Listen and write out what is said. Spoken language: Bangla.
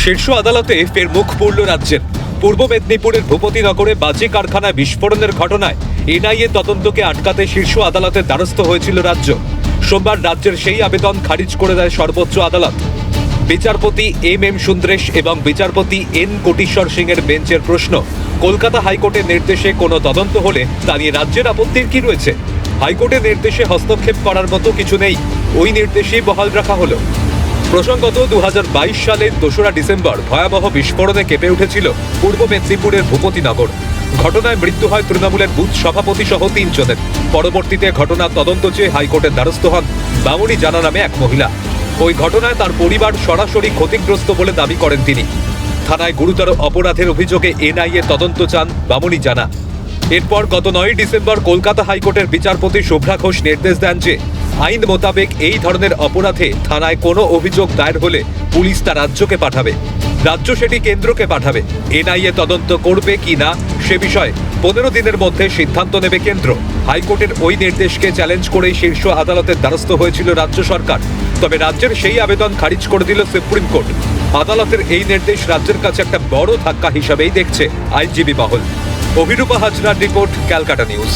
শীর্ষ আদালতে ফের মুখ পুরল রাজ্যের। পূর্ব মেদিনীপুরের ভূপতিনগরে বাজি কারখানায় বিস্ফোরণের ঘটনায় এনআইএ তদন্তকে আটকাতে শীর্ষ আদালতের দ্বারস্থ হয়েছিল রাজ্য। সোমবার রাজ্যের সেই আবেদন খারিজ করে দেয় সর্বোচ্চ আদালত। বিচারপতি এম সুন্দ্রেশ এবং বিচারপতি এন কোটিশ্বর সিং এর বেঞ্চের প্রশ্ন, কলকাতা হাইকোর্টের নির্দেশে কোনো তদন্ত হলে তা নিয়ে রাজ্যের আপত্তির কি রয়েছে? হাইকোর্টের নির্দেশে হস্তক্ষেপ করার মতো কিছু নেই, ওই নির্দেশেই বহাল রাখা হলো। প্রসঙ্গত 2022 সালের 2রা ডিসেম্বর ভয়াবহ বিস্ফোরণে কেঁপে উঠেছিল পূর্ব মেদিনীপুরের ভূপতিনগর। ঘটনায় মৃত্যু হয় তৃণমূলের বুথ সভাপতি সহ 3 জনের। পরবর্তীতে ঘটনার তদন্ত চেয়ে হাইকোর্টের দ্বারস্থ হন বামুনি জানা নামে এক মহিলা। ওই ঘটনায় তার পরিবার সরাসরি ক্ষতিগ্রস্ত বলে দাবি করেন তিনি। থানায় গুরুতর অপরাধের অভিযোগে এনআইএ তদন্ত চান বামুনি জানা। এরপর গত 9 ডিসেম্বর কলকাতা হাইকোর্টের বিচারপতি শুভ্রা ঘোষ নির্দেশ দেন যে আইন মোতাবেক এই ধরনের অপরাধে থানায় কোনো অভিযোগ দায়ের হলে পুলিশ তা রাজ্যকে পাঠাবে, রাজ্য সেটি কেন্দ্রকে পাঠাবে। এনআইএ তদন্ত করবে কি না সে বিষয়ে 15 দিনের মধ্যে সিদ্ধান্ত নেবে কেন্দ্র। হাইকোর্টের ওই নির্দেশকে চ্যালেঞ্জ করেই শীর্ষ আদালতের দ্বারস্থ হয়েছিল রাজ্য সরকার। তবে রাজ্যের সেই আবেদন খারিজ করে দিল সুপ্রিম কোর্ট। আদালতের এই নির্দেশ রাজ্যের কাছে একটা বড় ধাক্কা হিসাবেই দেখছে আইনজীবী মহল। অভিরূপা হাজরার রিপোর্ট, ক্যালকাটা নিউজ।